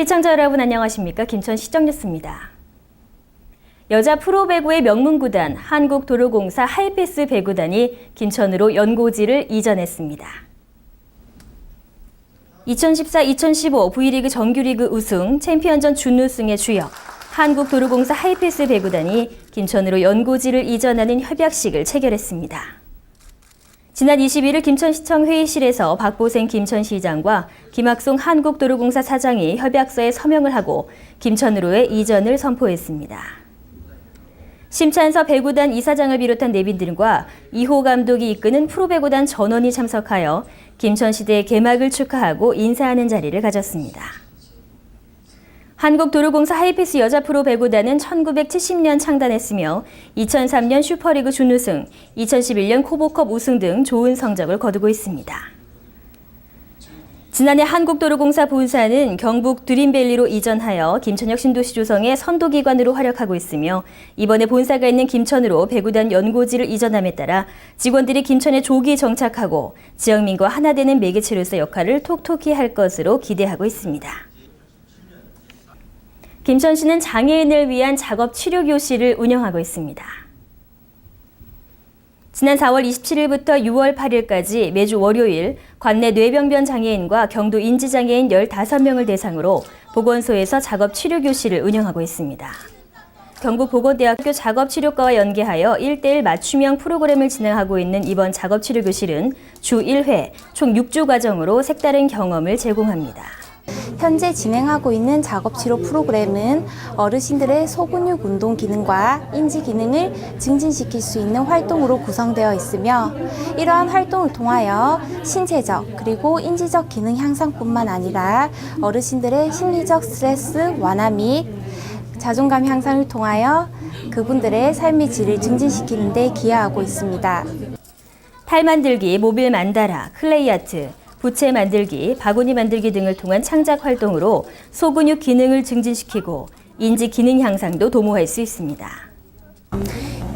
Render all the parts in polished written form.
시청자 여러분 안녕하십니까? 김천 시정뉴스입니다. 여자 프로배구의 명문구단 한국도로공사 하이패스 배구단이 김천으로 연고지를 이전했습니다. 2014-2015 V리그 정규리그 우승, 챔피언전 준우승의 주역 한국도로공사 하이패스 배구단이 김천으로 연고지를 이전하는 협약식을 체결했습니다. 지난 21일 김천시청 회의실에서 박보생 김천시장과 김학송 한국도로공사 사장이 협약서에 서명을 하고 김천으로의 이전을 선포했습니다. 심찬서 배구단 이사장을 비롯한 내빈들과 이호 감독이 이끄는 프로배구단 전원이 참석하여 김천시대의 개막을 축하하고 인사하는 자리를 가졌습니다. 한국도로공사 하이패스 여자 프로배구단은 1970년 창단했으며 2003년 슈퍼리그 준우승, 2011년 코보컵 우승 등 좋은 성적을 거두고 있습니다. 지난해 한국도로공사 본사는 경북 드림밸리로 이전하여 김천역 신도시 조성의 선도기관으로 활약하고 있으며 이번에 본사가 있는 김천으로 배구단 연고지를 이전함에 따라 직원들이 김천에 조기 정착하고 지역민과 하나 되는 매개체로서 역할을 톡톡히 할 것으로 기대하고 있습니다. 김천시는 장애인을 위한 작업 치료 교실을 운영하고 있습니다. 지난 4월 27일부터 6월 8일까지 매주 월요일 관내 뇌병변 장애인과 경도 인지장애인 15명을 대상으로 보건소에서 작업 치료 교실을 운영하고 있습니다. 경북보건대학교 작업치료과와 연계하여 1:1 맞춤형 프로그램을 진행하고 있는 이번 작업치료 교실은 주 1회, 총 6주 과정으로 색다른 경험을 제공합니다. 현재 진행하고 있는 작업치료 프로그램은 어르신들의 소근육 운동 기능과 인지 기능을 증진시킬 수 있는 활동으로 구성되어 있으며 이러한 활동을 통하여 신체적 그리고 인지적 기능 향상뿐만 아니라 어르신들의 심리적 스트레스 완화 및 자존감 향상을 통하여 그분들의 삶의 질을 증진시키는 데 기여하고 있습니다. 탈 만들기, 모빌 만다라, 클레이 아트, 부채 만들기, 바구니 만들기 등을 통한 창작 활동으로 소근육 기능을 증진시키고 인지 기능 향상도 도모할 수 있습니다.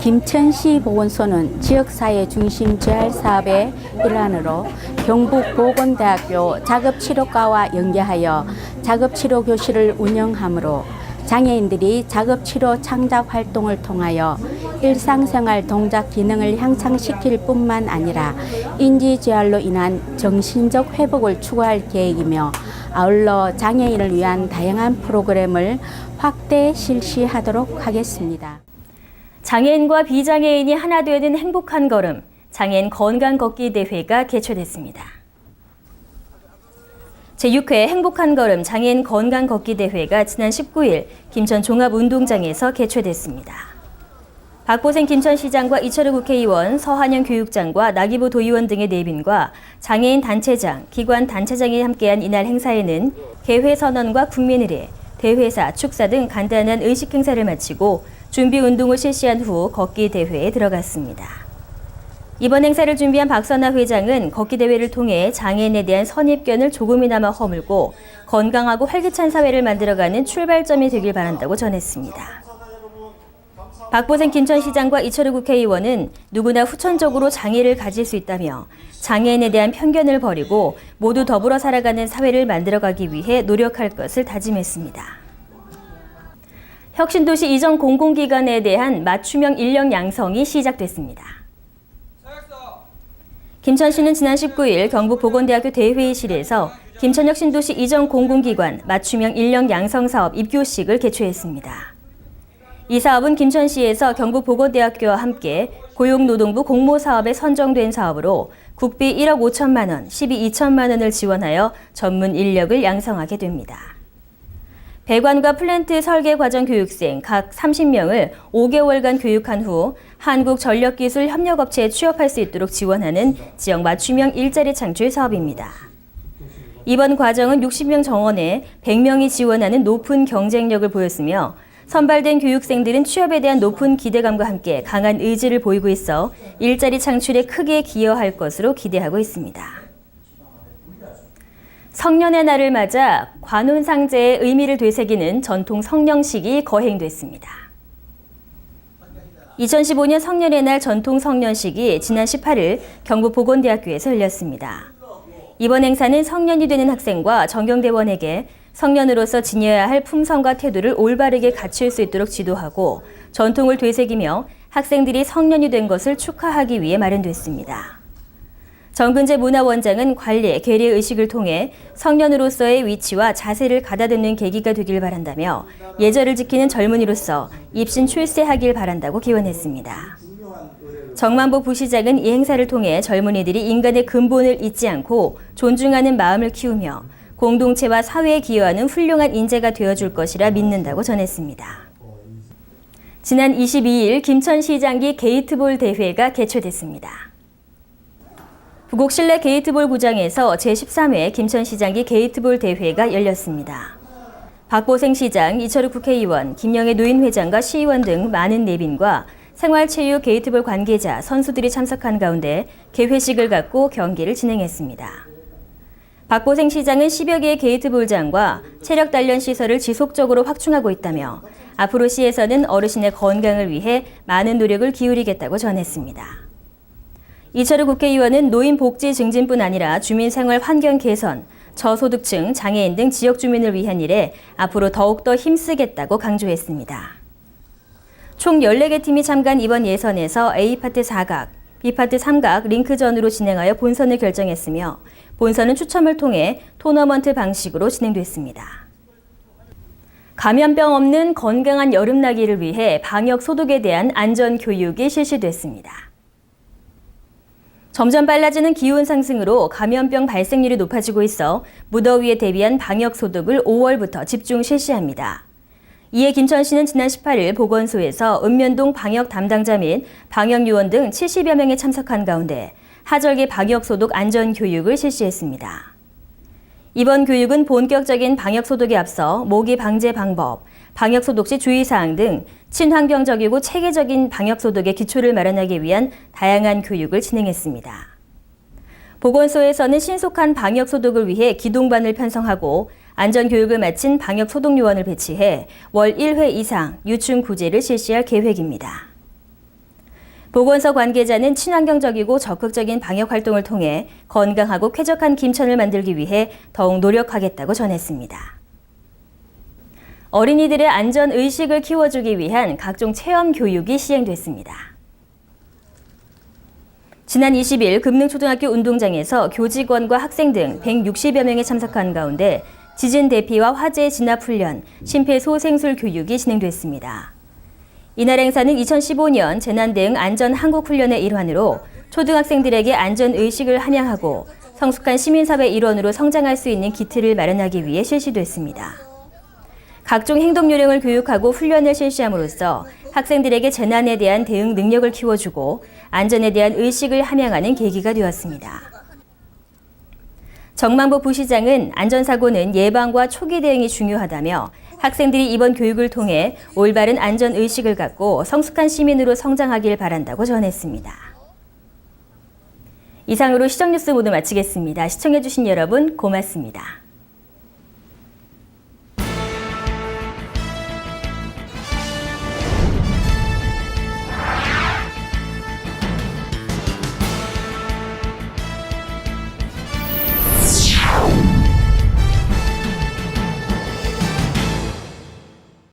김천시 보건소는 지역사회 중심 재활 사업의 일환으로 경북보건대학교 작업치료과와 연계하여 작업치료 교실을 운영하므로 장애인들이 작업치료 창작 활동을 통하여 일상생활 동작 기능을 향상시킬 뿐만 아니라 인지재활로 인한 정신적 회복을 추구할 계획이며 아울러 장애인을 위한 다양한 프로그램을 확대 실시하도록 하겠습니다. 장애인과 비장애인이 하나 되는 행복한 걸음, 장애인 건강 걷기 대회가 개최됐습니다. 제6회 행복한 걸음 장애인 건강 걷기 대회가 지난 19일 김천 종합운동장에서 개최됐습니다. 박보생 김천시장과 이철우 국회의원, 서한영 교육장과 나기부 도의원 등의 내빈과 장애인 단체장, 기관 단체장이 함께한 이날 행사에는 개회 선언과 국민의례, 대회사, 축사 등 간단한 의식 행사를 마치고 준비 운동을 실시한 후 걷기 대회에 들어갔습니다. 이번 행사를 준비한 박선아 회장은 걷기 대회를 통해 장애인에 대한 선입견을 조금이나마 허물고 건강하고 활기찬 사회를 만들어가는 출발점이 되길 바란다고 전했습니다. 박보생 김천시장과 이철우 국회의원은 누구나 후천적으로 장애를 가질 수 있다며 장애인에 대한 편견을 버리고 모두 더불어 살아가는 사회를 만들어가기 위해 노력할 것을 다짐했습니다. 혁신도시 이전 공공기관에 대한 맞춤형 인력 양성이 시작됐습니다. 김천시는 지난 19일 경북보건대학교 대회의실에서 김천역 신도시 이전 공공기관 맞춤형 인력 양성 사업 입교식을 개최했습니다. 이 사업은 김천시에서 경북보건대학교와 함께 고용노동부 공모사업에 선정된 사업으로 국비 1억 5천만 원, 12, 2천만 원을 지원하여 전문 인력을 양성하게 됩니다. 배관과 플랜트 설계 과정 교육생 각 30명을 5개월간 교육한 후 한국전력기술협력업체에 취업할 수 있도록 지원하는 지역 맞춤형 일자리 창출 사업입니다. 이번 과정은 60명 정원에 100명이 지원하는 높은 경쟁력을 보였으며 선발된 교육생들은 취업에 대한 높은 기대감과 함께 강한 의지를 보이고 있어 일자리 창출에 크게 기여할 것으로 기대하고 있습니다. 성년의 날을 맞아 관혼상제의 의미를 되새기는 전통 성년식이 거행됐습니다. 2015년 성년의 날 전통 성년식이 지난 18일 경북보건대학교에서 열렸습니다. 이번 행사는 성년이 되는 학생과 전경대원에게 성년으로서 지녀야 할 품성과 태도를 올바르게 갖출 수 있도록 지도하고 전통을 되새기며 학생들이 성년이 된 것을 축하하기 위해 마련됐습니다. 정근재 문화원장은 관례, 계례 의식을 통해 성년으로서의 위치와 자세를 가다듬는 계기가 되길 바란다며 예절을 지키는 젊은이로서 입신 출세하길 바란다고 기원했습니다. 정만보 부시장은 이 행사를 통해 젊은이들이 인간의 근본을 잊지 않고 존중하는 마음을 키우며 공동체와 사회에 기여하는 훌륭한 인재가 되어줄 것이라 믿는다고 전했습니다. 지난 22일 김천시장기 게이트볼 대회가 개최됐습니다. 부곡 실내 게이트볼 구장에서 제13회 김천시장기 게이트볼 대회가 열렸습니다. 박보생 시장, 이철우 국회의원, 김영애 노인회장과 시의원 등 많은 내빈과 생활체육 게이트볼 관계자, 선수들이 참석한 가운데 개회식을 갖고 경기를 진행했습니다. 박보생 시장은 10여 개의 게이트볼장과 체력 단련 시설을 지속적으로 확충하고 있다며 앞으로 시에서는 어르신의 건강을 위해 많은 노력을 기울이겠다고 전했습니다. 이철우 국회의원은 노인 복지 증진뿐 아니라 주민 생활 환경 개선, 저소득층, 장애인 등 지역 주민을 위한 일에 앞으로 더욱더 힘쓰겠다고 강조했습니다. 총 14개 팀이 참가한 이번 예선에서 A파트 4각, B파트 3각 링크전으로 진행하여 본선을 결정했으며 본선은 추첨을 통해 토너먼트 방식으로 진행됐습니다. 감염병 없는 건강한 여름나기를 위해 방역 소독에 대한 안전 교육이 실시됐습니다. 점점 빨라지는 기온 상승으로 감염병 발생률이 높아지고 있어 무더위에 대비한 방역 소독을 5월부터 집중 실시합니다. 이에 김천시는 지난 18일 보건소에서 읍면동 방역 담당자 및 방역요원 등 70여 명이 참석한 가운데 하절기 방역 소독 안전 교육을 실시했습니다. 이번 교육은 본격적인 방역 소독에 앞서 모기 방제 방법, 방역 소독 시 주의사항 등 친환경적이고 체계적인 방역 소독의 기초를 마련하기 위한 다양한 교육을 진행했습니다. 보건소에서는 신속한 방역 소독을 위해 기동반을 편성하고 안전교육을 마친 방역 소독 요원을 배치해 월 1회 이상 유충 구제를 실시할 계획입니다. 보건소 관계자는 친환경적이고 적극적인 방역 활동을 통해 건강하고 쾌적한 김천을 만들기 위해 더욱 노력하겠다고 전했습니다. 어린이들의 안전 의식을 키워주기 위한 각종 체험 교육이 시행됐습니다. 지난 20일 금능초등학교 운동장에서 교직원과 학생 등 160여 명이 참석한 가운데 지진 대피와 화재 진압 훈련, 심폐소생술 교육이 진행됐습니다. 이날 행사는 2015년 재난 대응 안전 한국 훈련의 일환으로 초등학생들에게 안전 의식을 함양하고 성숙한 시민사회 일원으로 성장할 수 있는 기틀을 마련하기 위해 실시됐습니다. 각종 행동 요령을 교육하고 훈련을 실시함으로써 학생들에게 재난에 대한 대응 능력을 키워주고 안전에 대한 의식을 함양하는 계기가 되었습니다. 정만보 부시장은 안전사고는 예방과 초기 대응이 중요하다며 학생들이 이번 교육을 통해 올바른 안전의식을 갖고 성숙한 시민으로 성장하길 바란다고 전했습니다. 이상으로 시정뉴스 모두 마치겠습니다. 시청해주신 여러분 고맙습니다.